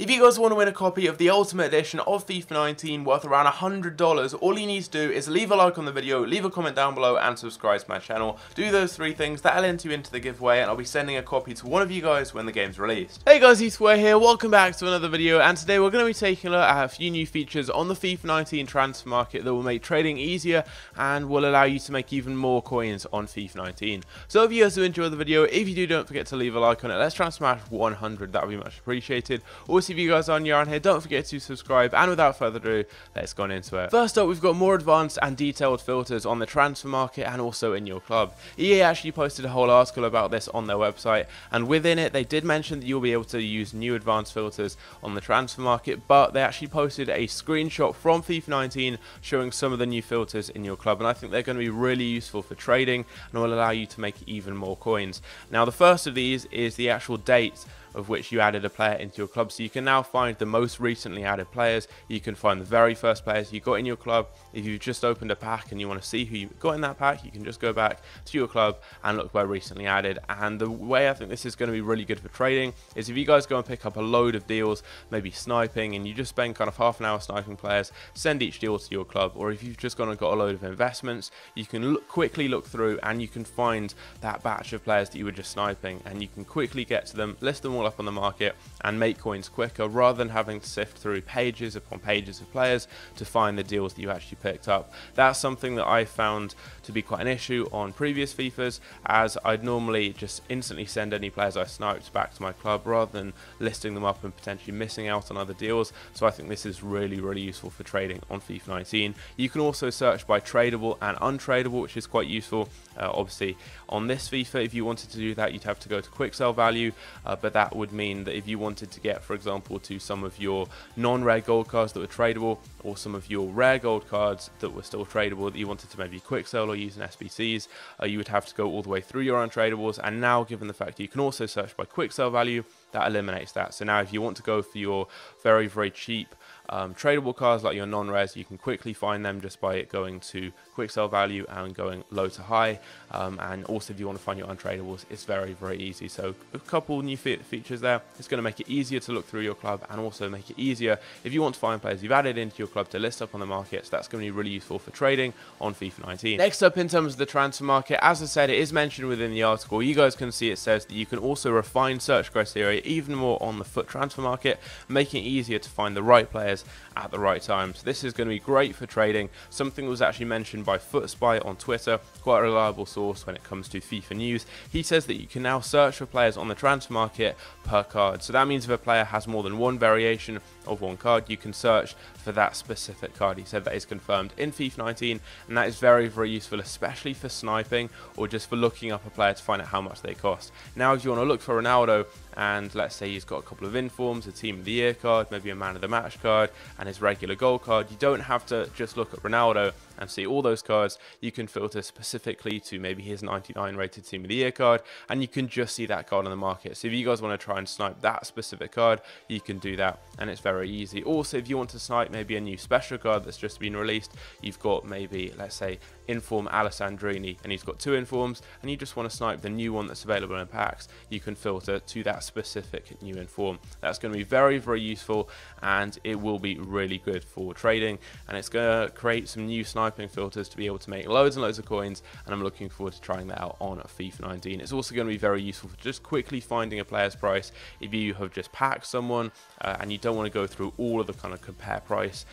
If you guys want to win a copy of the Ultimate Edition of FIFA 19 worth around $100, all you need to do is leave a like on the video, leave a comment down below and subscribe to my channel. Do those three things, that'll enter you into the giveaway and I'll be sending a copy to one of you guys when the game's released. Hey guys, Eastway here, welcome back to another video, and today we're going to be taking a look at a few new features on the FIFA 19 transfer market that will make trading easier and will allow you to make even more coins on FIFA 19. So if you guys do enjoy the video, if you do, don't forget to leave a like on it. Let's try and smash 100, that would be much appreciated. Also, if you guys are new around here, don't forget to subscribe, and without further ado, let's go on into it. First up, we've got more advanced and detailed filters on the transfer market and also in your club. EA actually posted a whole article about this on their website, and within it they did mention that you'll be able to use new advanced filters on the transfer market, but they actually posted a screenshot from FIFA 19 showing some of the new filters in your club, and I think they're going to be really useful for trading and will allow you to make even more coins. Now, the first of these is the actual date of which you added a player into your club, so you can now find the most recently added players. You can find the very first players you got in your club. If you've just opened a pack and you want to see who you got in that pack, you can just go back to your club and look by recently added. And the way I think this is going to be really good for trading is if you guys go and pick up a load of deals, maybe sniping, and you just spend kind of half an hour sniping players, send each deal to your club, or if you've just gone and got a load of investments, you can quickly look through and you can find that batch of players that you were just sniping, and you can quickly get to them, list them all up on the market and make coins quicker, rather than having to sift through pages upon pages of players to find the deals that you actually picked up. That's something that I found to be quite an issue on previous FIFAs, as I'd normally just instantly send any players I sniped back to my club rather than listing them up and potentially missing out on other deals. So I think this is really useful for trading on FIFA 19. You can also search by tradable and untradeable, which is quite useful. Obviously on this FIFA, if you wanted to do that, you'd have to go to quick sell value, but that would mean that if you wanted to get, for example, to some of your non-rare gold cards that were tradable, or some of your rare gold cards that were still tradable that you wanted to maybe quick sell or use in SBCs, you would have to go all the way through your untradables. And now, given the fact that you can also search by quick sell value, that eliminates that. So now if you want to go for your very cheap tradable cards like your non-rares, you can quickly find them just by going to quick sell value and going low to high. And also if you want to find your untradables, it's very easy. So a couple new features there. It's going to make it easier to look through your club, and also make it easier if you want to find players you've added into your club to list up on the market. So that's going to be really useful for trading on FIFA 19. Next up, in terms of the transfer market, as I said, it is mentioned within the article. You guys can see it says that you can also refine search criteria even more on the FUT transfer market, making it easier to find the right players at the right time. So this is going to be great for trading. Something that was actually mentioned by FootSpy on Twitter, quite a reliable source when it comes to FIFA news. He says that you can now search for players on the transfer market per card. So that means if a player has more than one variation of one card, you can search for that specific card. He said that is confirmed in FIFA 19, and that is very useful, especially for sniping or just for looking up a player to find out how much they cost. Now if you want to look for Ronaldo, and let's say he's got a couple of informs, a team of the year card, maybe a man of the match card, and his regular gold card, you don't have to just look at Ronaldo and see all those cards. You can filter specifically to maybe his 99 rated team of the year card, and you can just see that card on the market. So if you guys want to try and snipe that specific card, you can do that, and it's very easy. Also, if you want to snipe maybe a new special card that's just been released, you've got maybe, let's say, inform Alessandrini, and he's got 2 informs, and you just want to snipe the new one that's available in packs, you can filter to that specific new inform. That's going to be very useful, and it will be really good for trading, and it's going to create some new sniping filters to be able to make loads and loads of coins, and I'm looking forward to trying that out on FIFA 19. It's also going to be very useful for just quickly finding a player's price if you have just packed someone and you don't want to go through all of the kind of compare price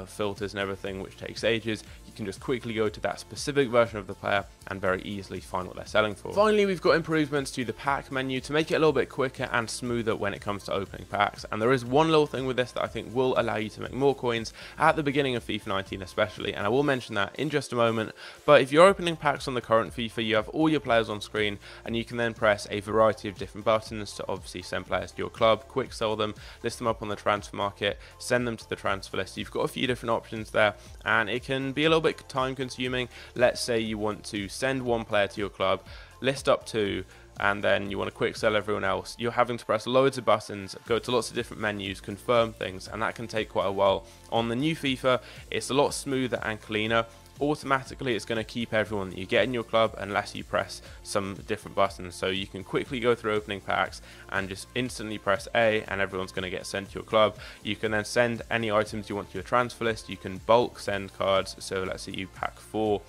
filters and everything, which takes ages. You can just quickly go to that specific version of the player and very easily find what they're selling for. Finally, we've got improvements to the pack menu to make it a little bit quicker and smoother when it comes to opening packs. And there is one little thing with this that I think will allow you to make more coins at the beginning of FIFA 19 especially, and I will mention that in just a moment. But if you're opening packs on the current FIFA, you have all your players on screen, and you can then press a variety of different buttons to obviously send players to your club, quick sell them, list them up on the transfer market, send them to the transfer list. You've got a few different options there, and it can be a little bit time consuming. Let's say you want to send one player to your club, list up 2, and then you want to quick sell everyone else. You're having to press loads of buttons, go to lots of different menus, confirm things, and that can take quite a while. On the new FIFA, it's a lot smoother and cleaner. automatically it's going to keep everyone that you get in your club unless you press some different buttons. So you can quickly go through opening packs and just instantly press A and everyone's going to get sent to your club. You can then send any items you want to your transfer list. You can bulk send cards. So let's say you pack 4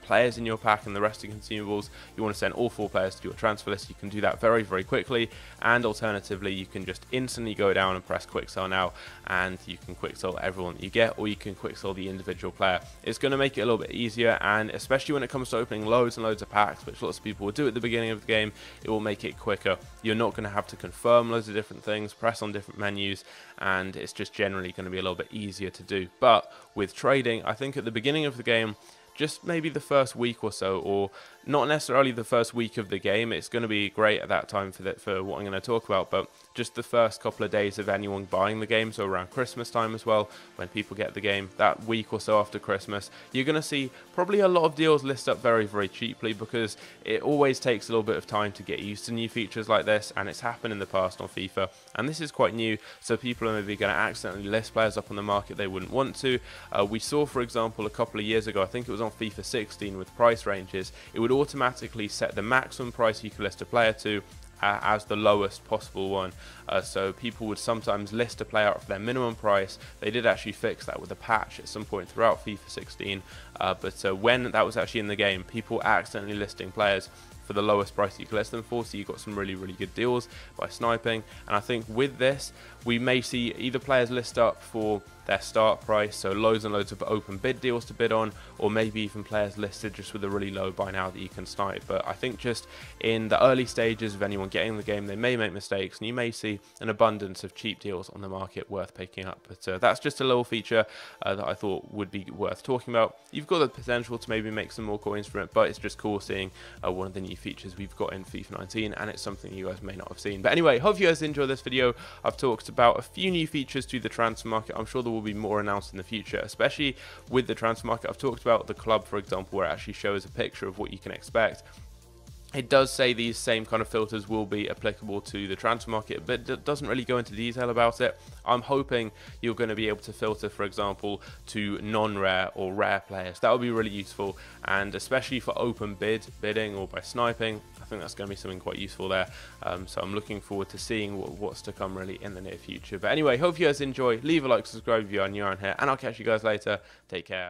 players in your pack and the rest of consumables, you want to send all 4 players to your transfer list. You can do that very, very quickly, and alternatively you can just instantly go down and press quick sell now, and you can quick sell everyone that you get, or you can quick sell the individual player. It's going to make it a little bit easier, and especially when it comes to opening loads and loads of packs, which lots of people will do at the beginning of the game, it will make it quicker. You're not going to have to confirm loads of different things, press on different menus, and it's just generally going to be a little bit easier to do. But with trading, I think at the beginning of the game, just maybe the first week or so, or not necessarily the first week of the game, it's going to be great at that time for what I'm going to talk about, but just the first couple of days of anyone buying the game, so around Christmas time as well, when people get the game, that week or so after Christmas, you're going to see probably a lot of deals list up very, very cheaply, because it always takes a little bit of time to get used to new features like this, and it's happened in the past on FIFA, and this is quite new, so people are maybe going to accidentally list players up on the market they wouldn't want to. We saw, for example, a couple of years ago, I think it was on FIFA 16 with price ranges, it would automatically set the maximum price you could list a player to as the lowest possible one. So people would sometimes list a player up for their minimum price. They did actually fix that with a patch at some point throughout FIFA 16, but when that was actually in the game, people accidentally listing players for the lowest price you can list them for, so you got some really, really good deals by sniping. And I think with this, we may see either players list up for their start price, so loads and loads of open bid deals to bid on, or maybe even players listed just with a really low buy now that you can snipe. But I think just in the early stages of anyone getting the game, they may make mistakes, and you may see an abundance of cheap deals on the market worth picking up. But that's just a little feature that I thought would be worth talking about. You've got the potential to maybe make some more coins from it, but it's just cool seeing one of the new features we've got in FIFA 19, and it's something you guys may not have seen. But anyway, hope you guys enjoyed this video. I've talked about a few new features to the transfer market. I'm sure there will be more announced in the future, especially with the transfer market. I've talked about the club, for example, where it actually shows a picture of what you can expect. It does say these same kind of filters will be applicable to the transfer market, but it doesn't really go into detail about it. I'm hoping you're going to be able to filter, for example, to non-rare or rare players. That would be really useful, and especially for open bidding or by sniping, I think that's going to be something quite useful there. So I'm looking forward to seeing what's to come really in the near future. But anyway, hope you guys enjoy. Leave a like, subscribe if you are new around here, and I'll catch you guys later. Take care.